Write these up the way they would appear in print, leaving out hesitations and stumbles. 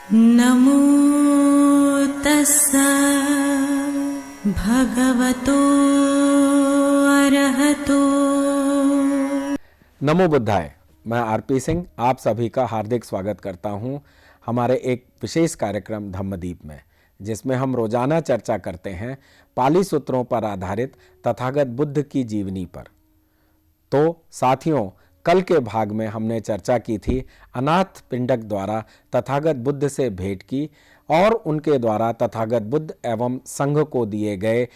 नमो तस्सा भगवतो अरहतो। नमो बुद्धाय। मैं आरपी सिंह आप सभी का हार्दिक स्वागत करता हूं हमारे एक विशेष कार्यक्रम धम्मदीप में, जिसमें हम रोजाना चर्चा करते हैं पाली सूत्रों पर आधारित तथागत बुद्ध की जीवनी पर। तो साथियों, कल के भाग में हमने चर्चा की थी अनाथ पिंडक द्वारा तथागत बुद्ध से भेंट की और उनके द्वारा तथागत बुद्ध एवं संघ को दिए गए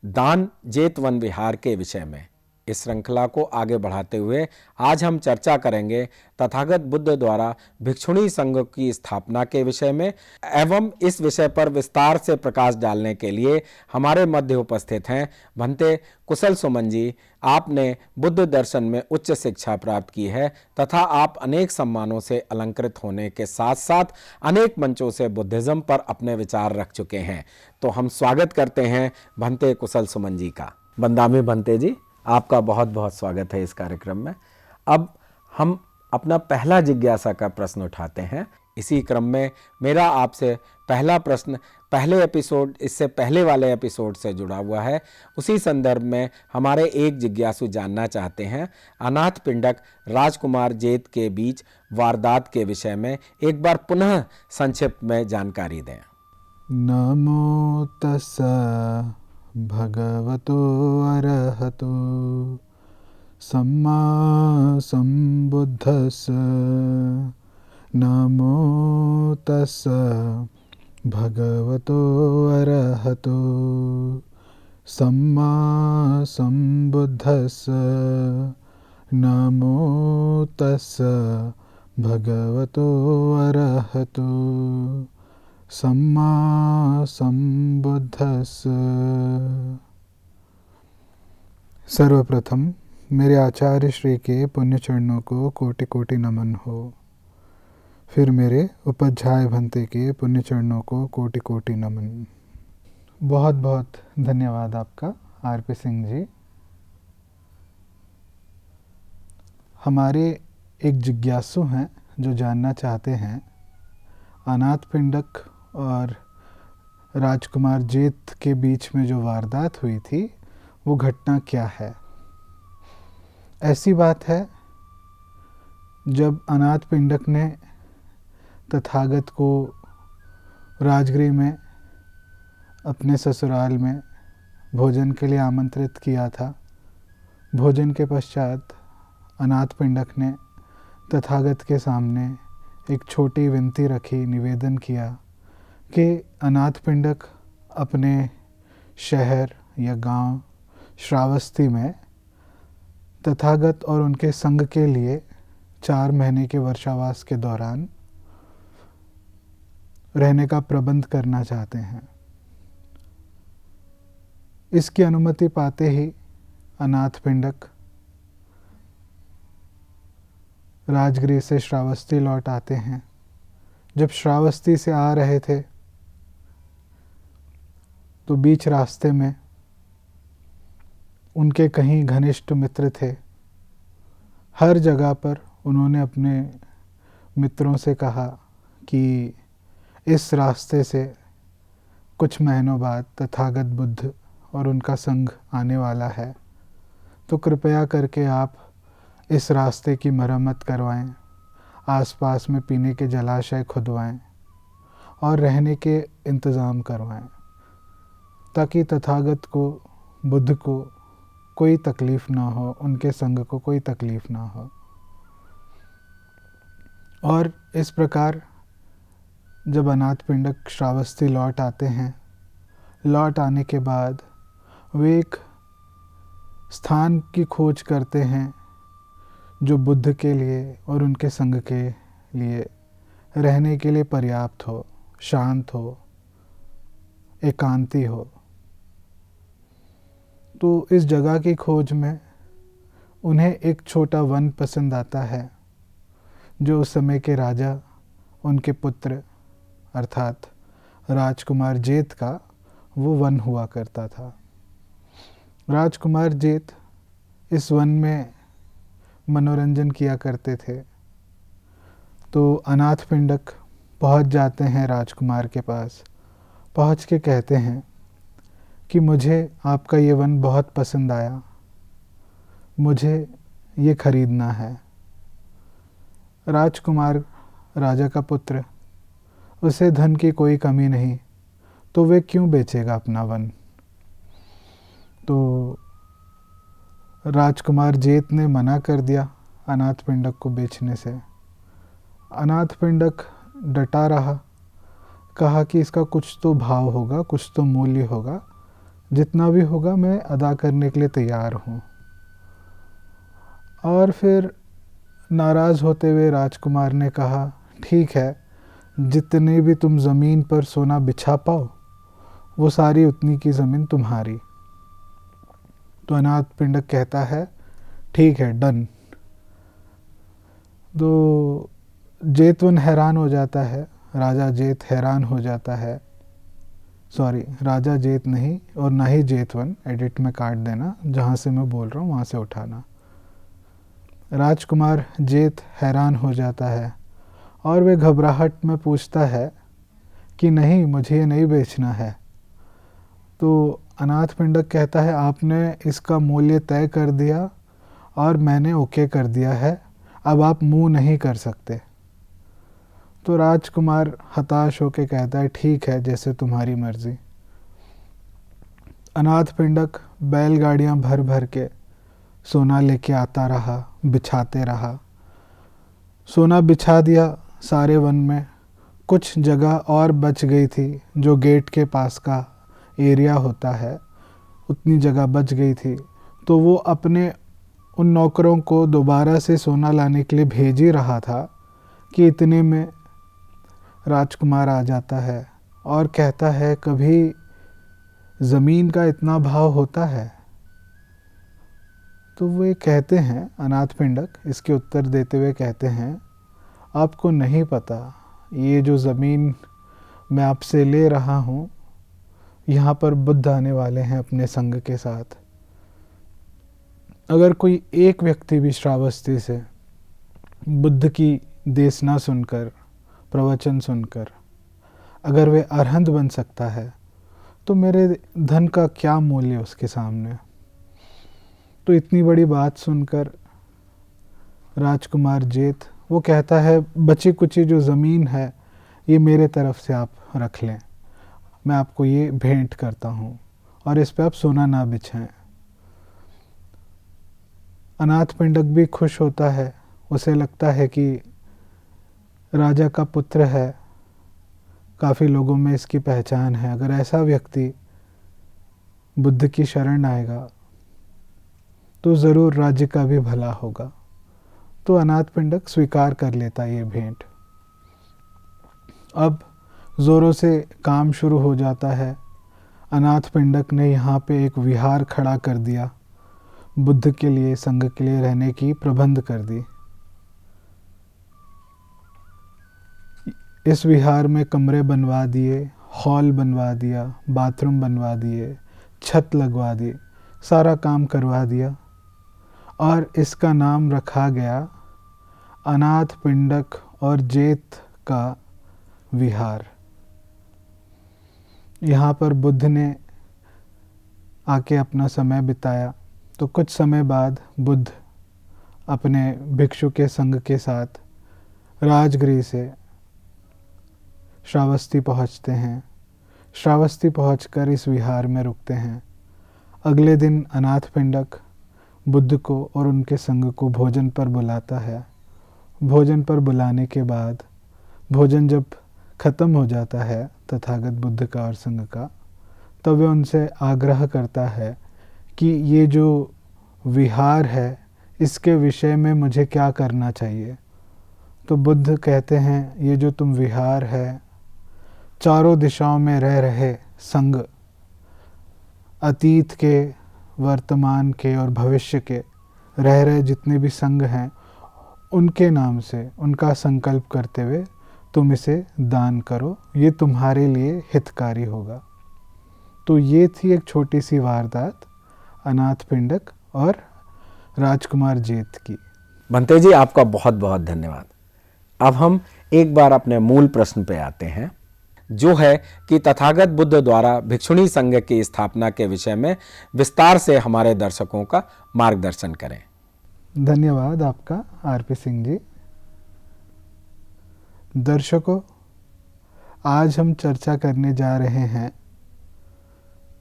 दान जेतवन विहार के विषय में। इस श्रृंखला को आगे बढ़ाते हुए आज हम चर्चा करेंगे तथागत बुद्ध द्वारा भिक्षुणी संघ की स्थापना के विषय में। एवं इस विषय पर विस्तार से प्रकाश डालने के लिए हमारे मध्य उपस्थित हैं भंते कुशल सुमन जी। आपने बुद्ध दर्शन में उच्च शिक्षा प्राप्त की है तथा आप अनेक सम्मानों से अलंकृत होने के साथ साथ अनेक मंचों से बुद्धिज्म पर अपने विचार रख चुके हैं। तो हम स्वागत करते हैं भंते कुशल सुमन जी का। बंदामी भंते जी, आपका बहुत बहुत स्वागत है इस कार्यक्रम में। अब हम अपना पहला जिज्ञासा का प्रश्न उठाते हैं। इसी क्रम में मेरा आपसे पहला प्रश्न पहले एपिसोड, इससे पहले वाले एपिसोड से जुड़ा हुआ है। उसी संदर्भ में हमारे एक जिज्ञासु जानना चाहते हैं अनाथ पिंडक राजकुमार जेत के बीच वारदात के विषय में एक बार पुनः संक्षिप्त में जानकारी दें। नमो तस्सा भगवतो अरहतो सम्मा संबुद्धस्स। नमो तस्सा भगवतो अरहतो सम्मा संबुद्धस्स। नमो तस्सा भगवतो अरहतो सम्मा संबुद्धस्स। सर्वप्रथम मेरे आचार्य श्री के पुण्य चरणों को कोटि कोटि नमन हो। फिर मेरे उपाध्याय भंते के पुण्य चरणों को कोटि कोटि नमन। बहुत बहुत धन्यवाद आपका आरपी सिंह जी। हमारे एक जिज्ञासु हैं जो जानना चाहते हैं अनाथ पिंडक और राजकुमार जेत के बीच में जो वारदात हुई थी वो घटना क्या है। ऐसी बात है, जब अनाथ पिंडक ने तथागत को राजगृह में अपने ससुराल में भोजन के लिए आमंत्रित किया था, भोजन के पश्चात अनाथ पिंडक ने तथागत के सामने एक छोटी विनती रखी, निवेदन किया कि अनाथ पिंडक अपने शहर या गांव श्रावस्ती में तथागत और उनके संघ के लिए 4 महीने के वर्षावास के दौरान रहने का प्रबंध करना चाहते हैं। इसकी अनुमति पाते ही अनाथ पिंडक राजगृह से श्रावस्ती लौट आते हैं। जब श्रावस्ती से आ रहे थे तो बीच रास्ते में उनके कहीं घनिष्ठ मित्र थे। हर जगह पर उन्होंने अपने मित्रों से कहा कि इस रास्ते से कुछ महीनों बाद तथागत बुद्ध और उनका संघ आने वाला है, तो कृपया करके आप इस रास्ते की मरम्मत करवाएं, आसपास में पीने के जलाशय खुदवाएं और रहने के इंतज़ाम करवाएं, ताकि तथागत को, बुद्ध को कोई तकलीफ़ ना हो, उनके संघ को कोई तकलीफ़ ना हो। और इस प्रकार जब अनाथ पिंडक श्रावस्ती लौट आते हैं, लौट आने के बाद वे एक स्थान की खोज करते हैं जो बुद्ध के लिए और उनके संघ के लिए रहने के लिए पर्याप्त हो, शांत हो, एकांती हो। तो इस जगह की खोज में उन्हें एक छोटा वन पसंद आता है, जो उस समय के राजा, उनके पुत्र अर्थात राजकुमार जेत का वो वन हुआ करता था। राजकुमार जेत इस वन में मनोरंजन किया करते थे। तो अनाथ पिंडक पहुंच जाते हैं राजकुमार के पास। पहुंच के कहते हैं कि मुझे आपका ये वन बहुत पसंद आया, मुझे ये खरीदना है। राजकुमार, राजा का पुत्र, उसे धन की कोई कमी नहीं, तो वे क्यों बेचेगा अपना वन। तो राजकुमार जेत ने मना कर दिया अनाथपिंडक को बेचने से। अनाथपिंडक डटा रहा, कहा कि इसका कुछ तो भाव होगा, कुछ तो मूल्य होगा, जितना भी होगा मैं अदा करने के लिए तैयार हूँ। और फिर नाराज़ होते हुए राजकुमार ने कहा, ठीक है, जितने भी तुम ज़मीन पर सोना बिछा पाओ वो सारी उतनी की ज़मीन तुम्हारी। तो अनाथपिंडक कहता है, ठीक है, डन। तो जेतवन हैरान हो जाता है, राजा जेत हैरान हो जाता है। सॉरी, राजा जेत नहीं और ना ही जेतवन, एडिट में काट देना, जहाँ से मैं बोल रहा हूँ वहाँ से उठाना। राजकुमार जेत हैरान हो जाता है और वे घबराहट में पूछता है कि नहीं, मुझे ये नहीं बेचना है। तो अनाथपिंडक कहता है, आपने इसका मूल्य तय कर दिया और मैंने ओके कर दिया है, अब आप मुंह नहीं कर सकते। तो राजकुमार हताश होकर कहता है, ठीक है, जैसे तुम्हारी मर्जी। अनाथपिंडक बैलगाड़ियाँ भर भर के सोना लेके आता रहा, बिछाते रहा। सोना बिछा दिया सारे वन में। कुछ जगह और बच गई थी, जो गेट के पास का एरिया होता है, उतनी जगह बच गई थी। तो वो अपने उन नौकरों को दोबारा से सोना लाने के लिए भेज ही रहा था कि इतने में राजकुमार आ जाता है और कहता है, कभी ज़मीन का इतना भाव होता है। तो वे कहते हैं, अनाथपिंडक इसके उत्तर देते हुए कहते हैं, आपको नहीं पता, ये जो ज़मीन मैं आपसे ले रहा हूँ, यहाँ पर बुद्ध आने वाले हैं अपने संग के साथ। अगर कोई एक व्यक्ति भी श्रावस्ती से बुद्ध की देशना सुनकर, प्रवचन सुनकर, अगर वे अरहंत बन सकता है, तो मेरे धन का क्या मूल्य उसके सामने। तो इतनी बड़ी बात सुनकर राजकुमार जेत वो कहता है, बची कुची जो ज़मीन है ये मेरे तरफ से आप रख लें, मैं आपको ये भेंट करता हूँ और इस पे आप सोना ना बिछाएं। अनाथपिंडक भी खुश होता है, उसे लगता है कि राजा का पुत्र है, काफ़ी लोगों में इसकी पहचान है, अगर ऐसा व्यक्ति बुद्ध की शरण आएगा तो ज़रूर राज्य का भी भला होगा। तो अनाथपिंडक स्वीकार कर लेता ये भेंट। अब ज़ोरों से काम शुरू हो जाता है। अनाथपिंडक ने यहाँ पे एक विहार खड़ा कर दिया, बुद्ध के लिए, संघ के लिए रहने की प्रबंध कर दी। इस विहार में कमरे बनवा दिए, हॉल बनवा दिया, बाथरूम बनवा दिए, छत लगवा दी, सारा काम करवा दिया और इसका नाम रखा गया अनाथपिंडक और जेत का विहार। यहाँ पर बुद्ध ने आके अपना समय बिताया। तो कुछ समय बाद बुद्ध अपने भिक्षु के संग के साथ राजगृह से श्रावस्ती पहुँचते हैं। श्रावस्ती पहुँचकर इस विहार में रुकते हैं। अगले दिन अनाथपिंडक बुद्ध को और उनके संग को भोजन पर बुलाता है। भोजन पर बुलाने के बाद भोजन जब ख़त्म हो जाता है तथागत बुद्ध का और संग का, तब वह उनसे आग्रह करता है कि ये जो विहार है इसके विषय में मुझे क्या करना चाहिए। तो बुद्ध कहते हैं, ये जो तुम विहार है, चारों दिशाओं में रह रहे संग, अतीत के, वर्तमान के और भविष्य के रह रहे जितने भी संग हैं, उनके नाम से, उनका संकल्प करते हुए तुम इसे दान करो, ये तुम्हारे लिए हितकारी होगा। तो ये थी एक छोटी सी वारदात अनाथपिंडक और राजकुमार जेत की। बंते जी, आपका बहुत बहुत धन्यवाद। अब हम एक बार अपने मूल प्रश्न पे आते हैं, जो है कि तथागत बुद्ध द्वारा भिक्षुणी संघ की स्थापना के विषय में विस्तार से हमारे दर्शकों का मार्गदर्शन करें। धन्यवाद आपका आरपी सिंह जी। दर्शकों, आज हम चर्चा करने जा रहे हैं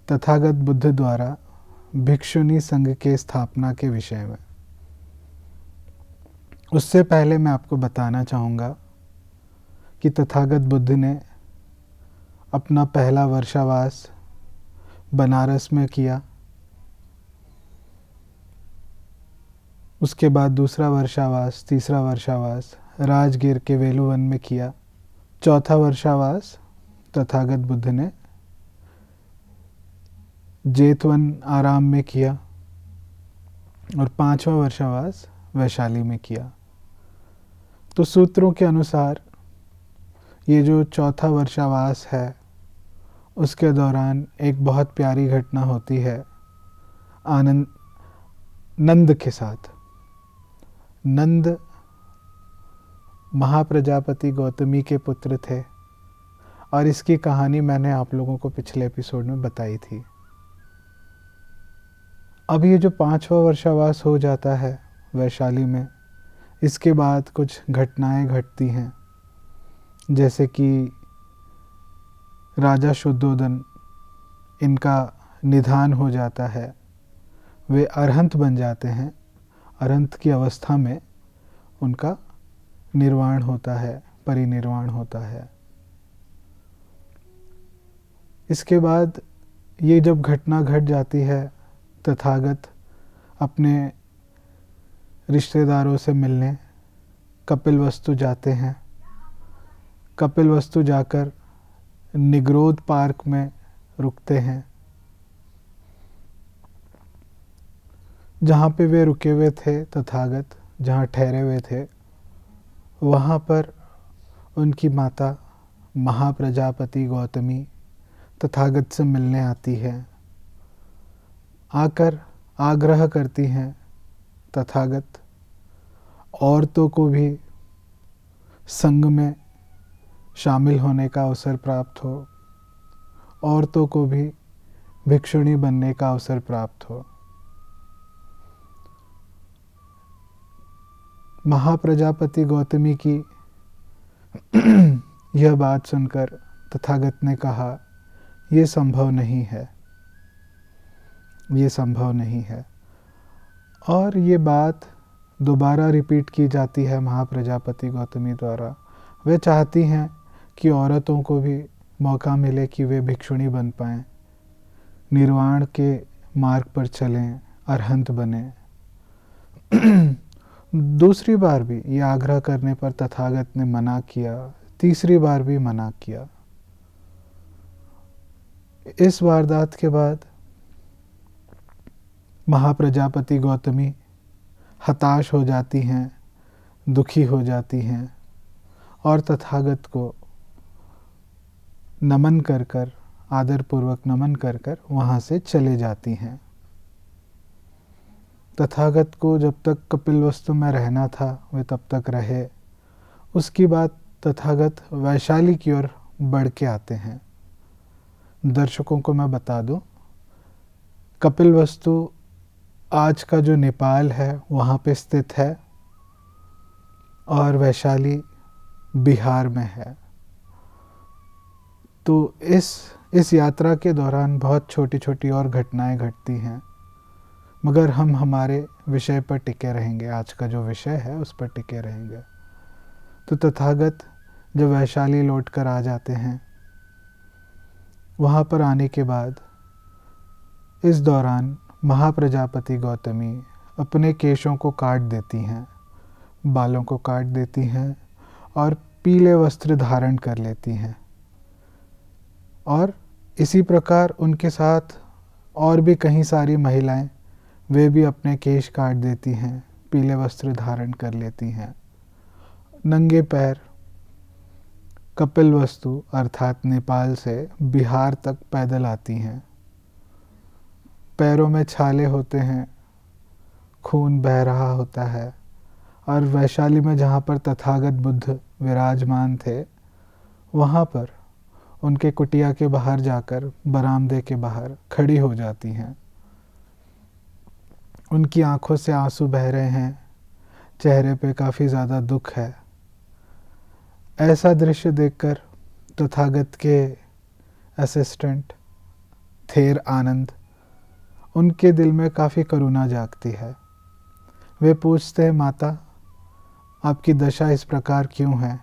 तथागत बुद्ध द्वारा भिक्षुणी संघ के स्थापना के विषय में। उससे पहले मैं आपको बताना चाहूँगा कि तथागत बुद्ध ने अपना पहला वर्षावास बनारस में किया, उसके बाद दूसरा वर्षावास, तीसरा वर्षावास राजगीर के वेलुवन में किया, चौथा वर्षावास तथागत बुद्ध ने जेतवन आराम में किया और पांचवा वर्षावास वैशाली में किया। तो सूत्रों के अनुसार ये जो चौथा वर्षावास है उसके दौरान एक बहुत प्यारी घटना होती है नंद के साथ। नंद महाप्रजापति गौतमी के पुत्र थे और इसकी कहानी मैंने आप लोगों को पिछले एपिसोड में बताई थी। अब ये जो पांचवा वर्षावास हो जाता है वैशाली में, इसके बाद कुछ घटनाएं घटती हैं, जैसे कि राजा शुद्धोदन, इनका निधन हो जाता है, वे अरहंत बन जाते हैं। अरहंत की अवस्था में उनका निर्वाण होता है, परिनिर्वाण होता है। इसके बाद ये जब घटना घट जाती है, तथागत अपने रिश्तेदारों से मिलने कपिलवस्तु जाते हैं। कपिलवस्तु जाकर निग्रोध पार्क में रुकते हैं, जहाँ पे वे रुके हुए थे। तथागत जहाँ ठहरे हुए थे, वहाँ पर उनकी माता महाप्रजापति गौतमी तथागत से मिलने आती है। आकर आग्रह करती हैं तथागत औरतों को भी संघ में शामिल होने का अवसर प्राप्त हो, औरतों को भी भिक्षुणी बनने का अवसर प्राप्त हो। महाप्रजापति गौतमी की यह बात सुनकर तथागत ने कहा, ये संभव नहीं है, ये संभव नहीं है। और ये बात दोबारा रिपीट की जाती है महाप्रजापति गौतमी द्वारा। वे चाहती हैं कि औरतों को भी मौका मिले कि वे भिक्षुणी बन पाएं, निर्वाण के मार्ग पर चलें, अरहंत बने। दूसरी बार भी ये आग्रह करने पर तथागत ने मना किया, तीसरी बार भी मना किया। इस वारदात के बाद महाप्रजापति गौतमी हताश हो जाती हैं, दुखी हो जाती हैं और तथागत को नमन कर कर, आदरपूर्वक नमन कर कर वहाँ से चले जाती हैं। तथागत को जब तक कपिलवस्तु में रहना था वे तब तक रहे। उसकी बाद तथागत वैशाली की ओर बढ़ के आते हैं। दर्शकों को मैं बता दूं, कपिलवस्तु आज का जो नेपाल है वहाँ पे स्थित है और वैशाली बिहार में है। तो इस यात्रा के दौरान बहुत छोटी छोटी और घटनाएं घटती हैं, मगर हम हमारे विषय पर टिके रहेंगे। आज का जो विषय है उस पर टिके रहेंगे। तो तथागत जब वैशाली लौट कर आ जाते हैं, वहाँ पर आने के बाद इस दौरान महाप्रजापति गौतमी अपने केशों को काट देती हैं, बालों को काट देती हैं और पीले वस्त्र धारण कर लेती हैं। और इसी प्रकार उनके साथ और भी कई सारी महिलाएं, वे भी अपने केश काट देती हैं, पीले वस्त्र धारण कर लेती हैं। नंगे पैर कपिलवस्तु अर्थात नेपाल से बिहार तक पैदल आती हैं। पैरों में छाले होते हैं, खून बह रहा होता है और वैशाली में जहाँ पर तथागत बुद्ध विराजमान थे, वहाँ पर उनके कुटिया के बाहर जाकर बरामदे के बाहर खड़ी हो जाती हैं। उनकी आंखों से आंसू बह रहे हैं, चेहरे पे काफ़ी ज़्यादा दुख है। ऐसा दृश्य देखकर तथागत के असिस्टेंट थेर आनंद, उनके दिल में काफ़ी करुणा जागती है। वे पूछते हैं, माता आपकी दशा इस प्रकार क्यों है?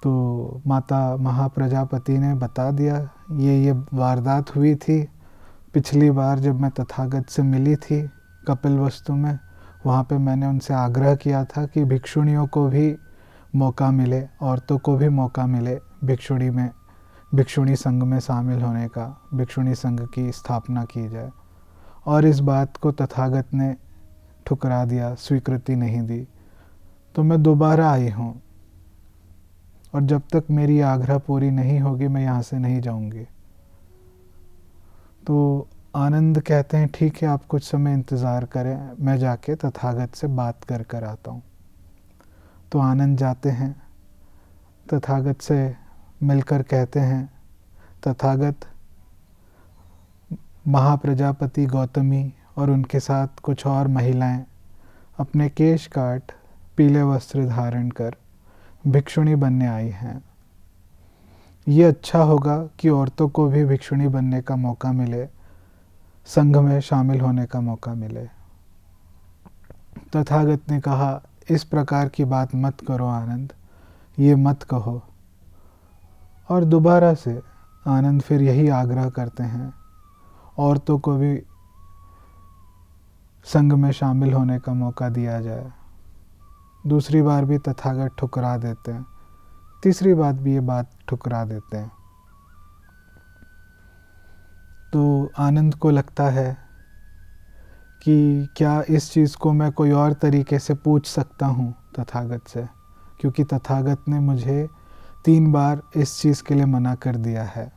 तो माता महाप्रजापति ने बता दिया, ये वारदात हुई थी पिछली बार जब मैं तथागत से मिली थी कपिलवस्तु में। वहाँ पे मैंने उनसे आग्रह किया था कि भिक्षुणियों को भी मौका मिले, औरतों को भी मौका मिले भिक्षुणी संघ में शामिल होने का, भिक्षुणी संघ की स्थापना की जाए। और इस बात को तथागत ने ठुकरा दिया, स्वीकृति नहीं दी। तो मैं दोबारा आई हूँ और जब तक मेरी आग्रह पूरी नहीं होगी मैं यहाँ से नहीं जाऊँगी। तो आनंद कहते हैं, ठीक है, आप कुछ समय इंतज़ार करें, मैं जाके तथागत से बात कर कर आता हूँ। तो आनंद जाते हैं, तथागत से मिलकर कहते हैं, तथागत महाप्रजापति गौतमी और उनके साथ कुछ और महिलाएं अपने केश काट पीले वस्त्र धारण कर भिक्षुणी बनने आई हैं। ये अच्छा होगा कि औरतों को भी भिक्षुणी बनने का मौका मिले, संघ में शामिल होने का मौका मिले। तथागत ने कहा, इस प्रकार की बात मत करो आनंद, ये मत कहो। और दोबारा से आनंद फिर यही आग्रह करते हैं, औरतों को भी संघ में शामिल होने का मौका दिया जाए। दूसरी बार भी तथागत ठुकरा देते हैं, तीसरी बार भी ये बात ठुकरा देते हैं। तो आनंद को लगता है कि क्या इस चीज़ को मैं कोई और तरीके से पूछ सकता हूँ तथागत से, क्योंकि तथागत ने मुझे 3 बार इस चीज़ के लिए मना कर दिया है।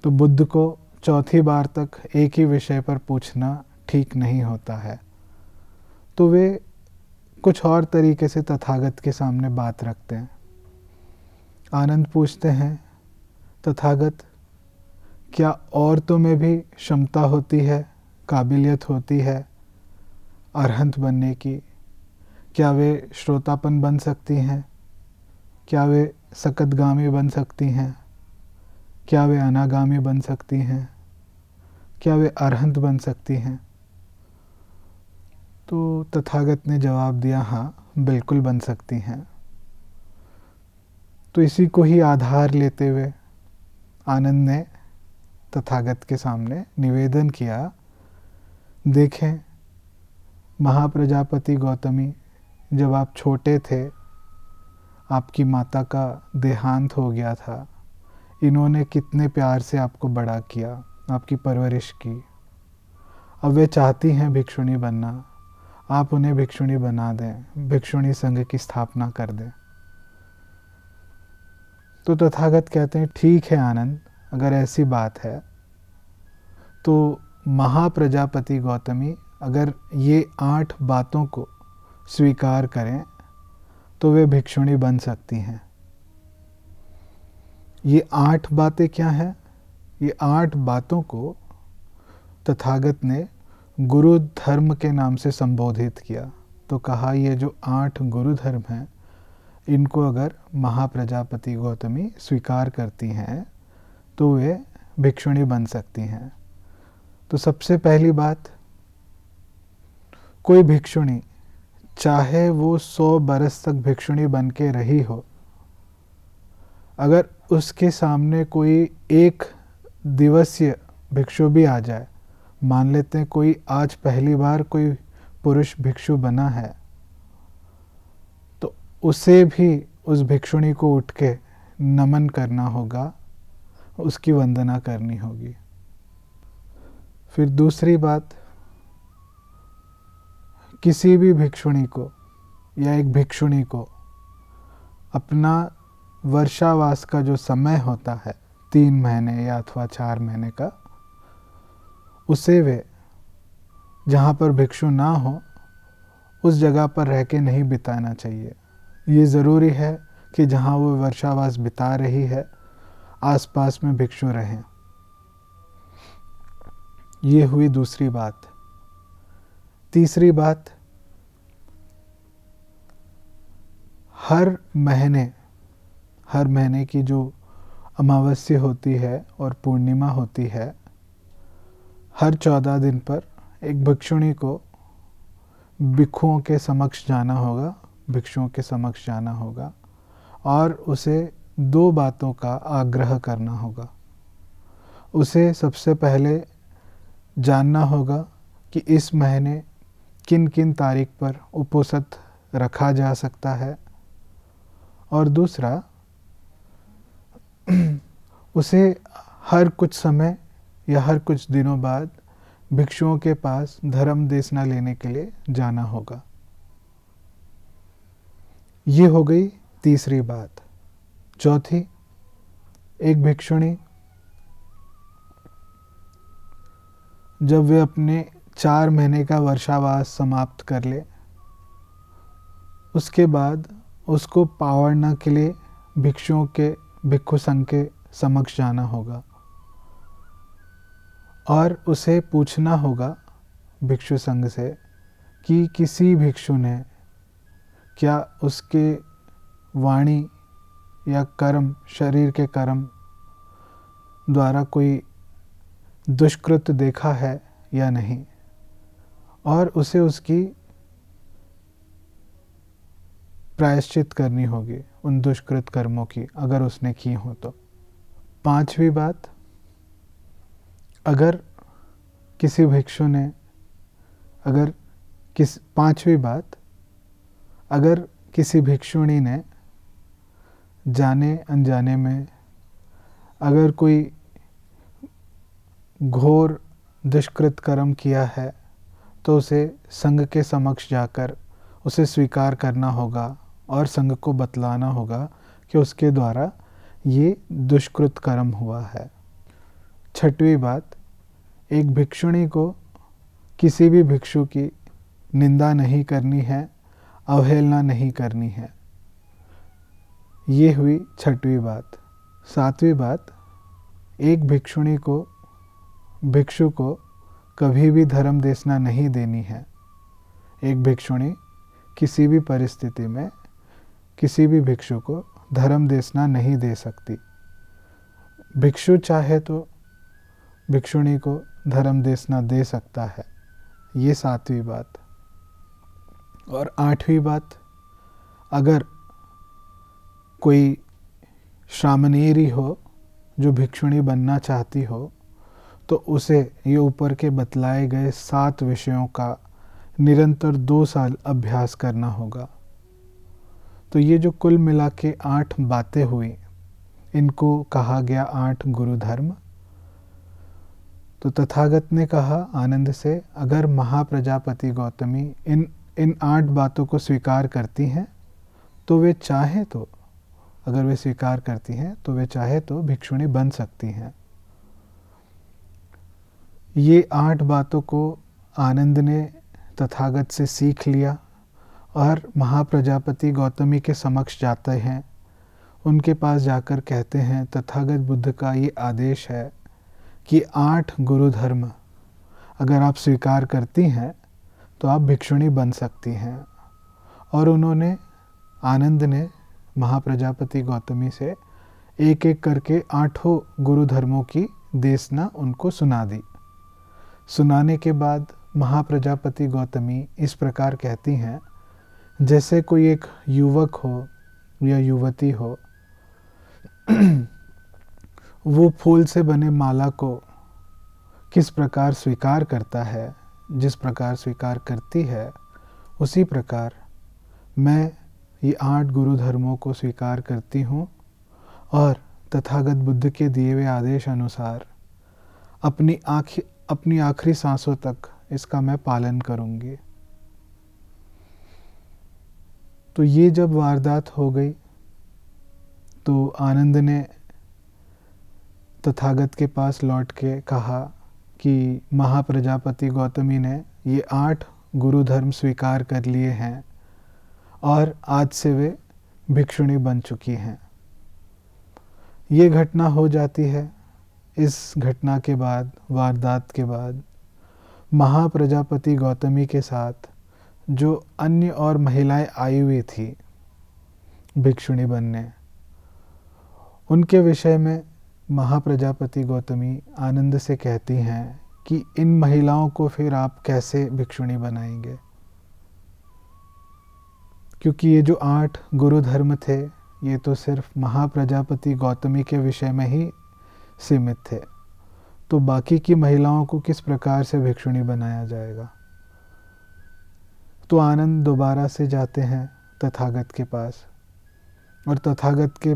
तो बुद्ध को चौथी बार तक एक ही विषय पर पूछना ठीक नहीं होता है। तो वे कुछ और तरीके से तथागत के सामने बात रखते हैं। आनंद पूछते हैं, तथागत क्या औरतों में भी क्षमता होती है, काबिलियत होती है अरहंत बनने की? क्या वे श्रोतापन बन सकती हैं? क्या वे सकतगामी बन सकती हैं? क्या वे अनागामी बन सकती हैं? क्या वे अरहंत बन सकती हैं? तो तथागत ने जवाब दिया, हाँ बिल्कुल बन सकती हैं। तो इसी को ही आधार लेते हुए आनंद ने तथागत के सामने निवेदन किया, देखें महाप्रजापति गौतमी, जब आप छोटे थे आपकी माता का देहांत हो गया था, इन्होंने कितने प्यार से आपको बड़ा किया, आपकी परवरिश की। अब वे चाहती हैं भिक्षुणी बनना, आप उन्हें भिक्षुणी बना दें, भिक्षुणी संघ की स्थापना कर दें। तो तथागत कहते हैं, ठीक है आनंद, अगर ऐसी बात है तो महाप्रजापति गौतमी अगर ये 8 बातों को स्वीकार करें तो वे भिक्षुणी बन सकती हैं। ये 8 बातें क्या हैं? ये 8 बातों को तथागत ने गुरु धर्म के नाम से संबोधित किया। तो कहा, ये जो 8 गुरु धर्म हैं, इनको अगर महाप्रजापति गौतमी स्वीकार करती हैं तो वे भिक्षुणी बन सकती हैं। तो सबसे पहली बात, कोई भिक्षुणी चाहे वो 100 बरस तक भिक्षुणी बन के रही हो, अगर उसके सामने कोई 1 दिवसीय भिक्षु भी आ जाए, मान लेते हैं कोई आज पहली बार कोई पुरुष भिक्षु बना है, तो उसे भी उस भिक्षुणी को उठ के नमन करना होगा, उसकी वंदना करनी होगी। फिर दूसरी बात, किसी भी भिक्षुणी को या एक भिक्षुणी को अपना वर्षावास का जो समय होता है 3 महीने या अथवा 4 महीने का, उसे वे जहाँ पर भिक्षु ना हो उस जगह पर रह के नहीं बिताना चाहिए। ये ज़रूरी है कि जहाँ वो वर्षावास बिता रही है आसपास में भिक्षु रहें। ये हुई दूसरी बात। तीसरी बात, हर महीने की जो अमावस्या होती है और पूर्णिमा होती है, हर 14 दिन पर एक भिक्षुणी को भिक्षुओं के समक्ष जाना होगा और उसे 2 बातों का आग्रह करना होगा। उसे सबसे पहले जानना होगा कि इस महीने किन किन तारीख पर उपोषित रखा जा सकता है, और दूसरा उसे हर कुछ समय या हर कुछ दिनों बाद भिक्षुओं के पास धर्म देशना लेने के लिए जाना होगा। ये हो गई तीसरी बात। चौथी, एक भिक्षुणी जब वे अपने 4 महीने का वर्षावास समाप्त कर ले, उसके बाद उसको पावरना के लिए भिक्षु संघ के समक्ष जाना होगा और उसे पूछना होगा भिक्षु संघ से कि किसी भिक्षु ने क्या उसके वाणी या कर्म, शरीर के कर्म द्वारा कोई दुष्कृत देखा है या नहीं, और उसे उसकी प्रायश्चित करनी होगी उन दुष्कृत कर्मों की, अगर उसने की हो तो। पांचवी बात, अगर किसी भिक्षु ने अगर किसी भिक्षुणी ने जाने अनजाने में अगर कोई घोर दुष्कृत कर्म किया है तो उसे संघ के समक्ष जाकर उसे स्वीकार करना होगा और संघ को बतलाना होगा कि उसके द्वारा ये दुष्कृत कर्म हुआ है। छठवीं बात, एक भिक्षुणी को किसी भी भिक्षु की निंदा नहीं करनी है, अवहेलना नहीं करनी है। ये हुई छठवीं बात। सातवीं बात, एक भिक्षु को कभी भी धर्म देशना नहीं देनी है। एक भिक्षुणी किसी भी परिस्थिति में किसी भी भिक्षु को धर्म देशना नहीं दे सकती। भिक्षु चाहे तो भिक्षुणी को धर्म देशना दे सकता है। ये 7वीं बात। और 8वीं बात, अगर कोई श्रामणेरी हो जो भिक्षुणी बनना चाहती हो तो उसे ये ऊपर के बतलाए गए 7 विषयों का निरंतर 2 साल अभ्यास करना होगा। तो ये जो कुल मिला के 8 बातें हुई, इनको कहा गया 8 गुरु धर्म। तो तथागत ने कहा आनंद से, अगर महाप्रजापति गौतमी इन 8 बातों को स्वीकार करती हैं तो वे चाहे तो, अगर वे स्वीकार करती हैं तो वे चाहे तो भिक्षुणी बन सकती हैं। ये 8 बातों को आनंद ने तथागत से सीख लिया और महाप्रजापति गौतमी के समक्ष जाते हैं। उनके पास जाकर कहते हैं, तथागत बुद्ध का ये आदेश है कि 8 गुरु धर्म अगर आप स्वीकार करती हैं तो आप भिक्षुणी बन सकती हैं। और आनंद ने महाप्रजापति गौतमी से एक एक करके 8 गुरु धर्मों की देशना उनको सुना दी। सुनाने के बाद महाप्रजापति गौतमी इस प्रकार कहती हैं, जैसे कोई एक युवक हो या युवती हो, वो फूल से बने माला को किस प्रकार स्वीकार करता है, जिस प्रकार स्वीकार करती है, उसी प्रकार मैं ये 8 गुरु धर्मों को स्वीकार करती हूँ और तथागत बुद्ध के दिए हुए आदेश अनुसार अपनी आखिरी सांसों तक इसका मैं पालन करूँगी। तो ये जब वारदात हो गई तो आनंद ने तथागत के पास लौट के कहा कि महाप्रजापति गौतमी ने ये 8 गुरु धर्म स्वीकार कर लिए हैं और आज से वे भिक्षुणी बन चुकी हैं। ये घटना हो जाती है। इस घटना के बाद, वारदात के बाद, महाप्रजापति गौतमी के साथ जो अन्य और महिलाएं आई हुई थी भिक्षुणी बनने, उनके विषय में महाप्रजापति गौतमी आनंद से कहती हैं कि इन महिलाओं को फिर आप कैसे भिक्षुणी बनाएंगे, क्योंकि ये जो 8 गुरु धर्म थे ये तो सिर्फ महाप्रजापति गौतमी के विषय में ही सीमित थे, तो बाकी की महिलाओं को किस प्रकार से भिक्षुणी बनाया जाएगा। तो आनंद दोबारा से जाते हैं तथागत के पास और तथागत के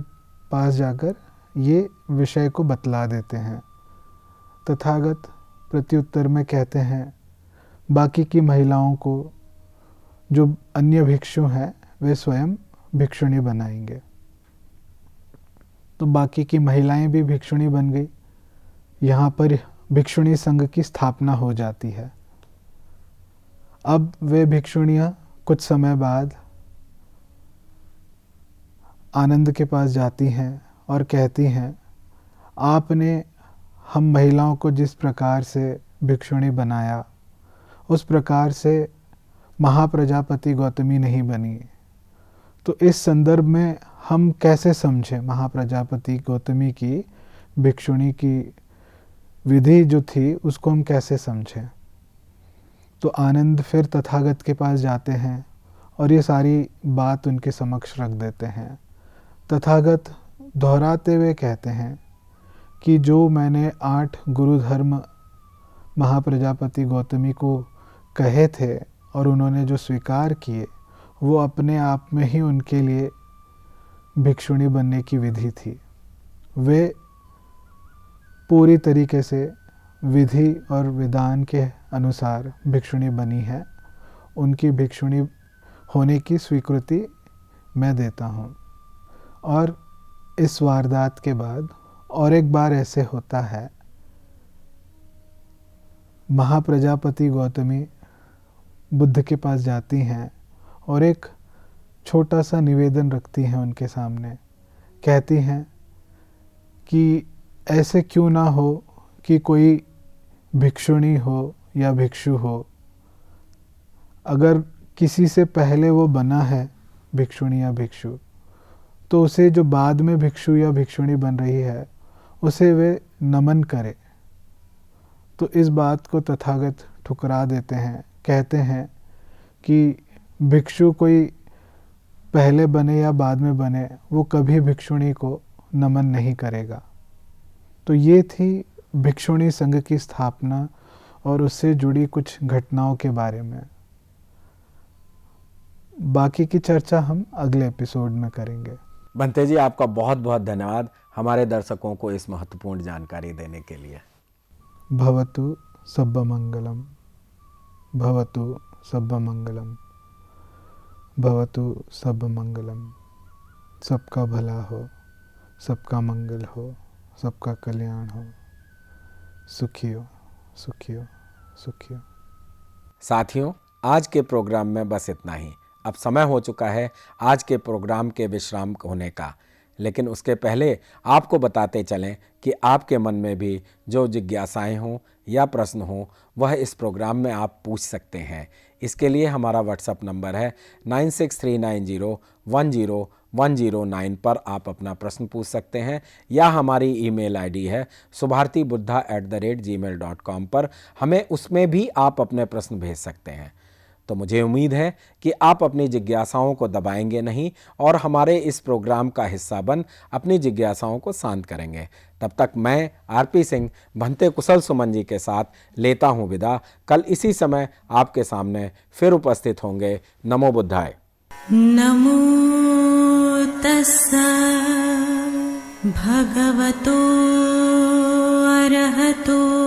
पास जाकर ये विषय को बतला देते हैं। तथागत प्रत्युत्तर में कहते हैं बाकी की महिलाओं को, जो अन्य भिक्षु हैं, वे स्वयं भिक्षुणी बनाएंगे। तो बाकी की महिलाएं भी भिक्षुणी बन गई। यहाँ पर भिक्षुणी संघ की स्थापना हो जाती है। अब वे भिक्षुणियाँ कुछ समय बाद आनंद के पास जाती हैं और कहती हैं, आपने हम महिलाओं को जिस प्रकार से भिक्षुणी बनाया उस प्रकार से महाप्रजापति गौतमी नहीं बनी। तो इस संदर्भ में हम कैसे समझें महाप्रजापति गौतमी की भिक्षुणी की विधि जो थी उसको हम कैसे समझें। तो आनंद फिर तथागत के पास जाते हैं और ये सारी बात उनके समक्ष रख देते हैं। तथागत दोहराते हुए कहते हैं कि जो मैंने 8 गुरु धर्म महाप्रजापति गौतमी को कहे थे और उन्होंने जो स्वीकार किए, वो अपने आप में ही उनके लिए भिक्षुणी बनने की विधि थी। वे पूरी तरीके से विधि और विधान के अनुसार भिक्षुणी बनी है। उनकी भिक्षुणी होने की स्वीकृति मैं देता हूँ। और इस वारदात के बाद और एक बार ऐसे होता है, महाप्रजापति गौतमी बुद्ध के पास जाती हैं और एक छोटा सा निवेदन रखती हैं उनके सामने। कहती हैं कि ऐसे क्यों ना हो कि कोई भिक्षुणी हो या भिक्षु हो, अगर किसी से पहले वो बना है भिक्षुणी या भिक्षु, तो उसे जो बाद में भिक्षु या भिक्षुणी बन रही है उसे वे नमन करे। तो इस बात को तथागत ठुकरा देते हैं। कहते हैं कि भिक्षु कोई पहले बने या बाद में बने, वो कभी भिक्षुणी को नमन नहीं करेगा। तो ये थी भिक्षुणी संघ की स्थापना और उससे जुड़ी कुछ घटनाओं के बारे में। बाकी की चर्चा हम अगले एपिसोड में करेंगे। भंते जी, आपका बहुत बहुत धन्यवाद हमारे दर्शकों को इस महत्वपूर्ण जानकारी देने के लिए। भवतु सब्बमंगलम, भवतु सब्बमंगलम, भवतु सब्बमंगलम। सबका भला हो, सबका मंगल हो, सबका कल्याण हो। सुखी हो, सुखी हो, सुखी हो। साथियों, आज के प्रोग्राम में बस इतना ही। अब समय हो चुका है आज के प्रोग्राम के विश्राम होने का, लेकिन उसके पहले आपको बताते चलें कि आपके मन में भी जो जिज्ञासाएं हों या प्रश्न हों वह इस प्रोग्राम में आप पूछ सकते हैं। इसके लिए हमारा व्हाट्सएप नंबर है 9639010109 पर आप अपना प्रश्न पूछ सकते हैं, या हमारी ईमेल आईडी है subhartibuddha@gmail.com पर हमें उसमें भी आप अपने प्रश्न भेज सकते हैं। तो मुझे उम्मीद है कि आप अपनी जिज्ञासाओं को दबाएंगे नहीं और हमारे इस प्रोग्राम का हिस्सा बन अपनी जिज्ञासाओं को शांत करेंगे। तब तक मैं आरपी सिंह भंते कुशल सुमन जी के साथ लेता हूँ विदा। कल इसी समय आपके सामने फिर उपस्थित होंगे। नमो बुद्धाय। नमो तस्सा भगवतो अरहतो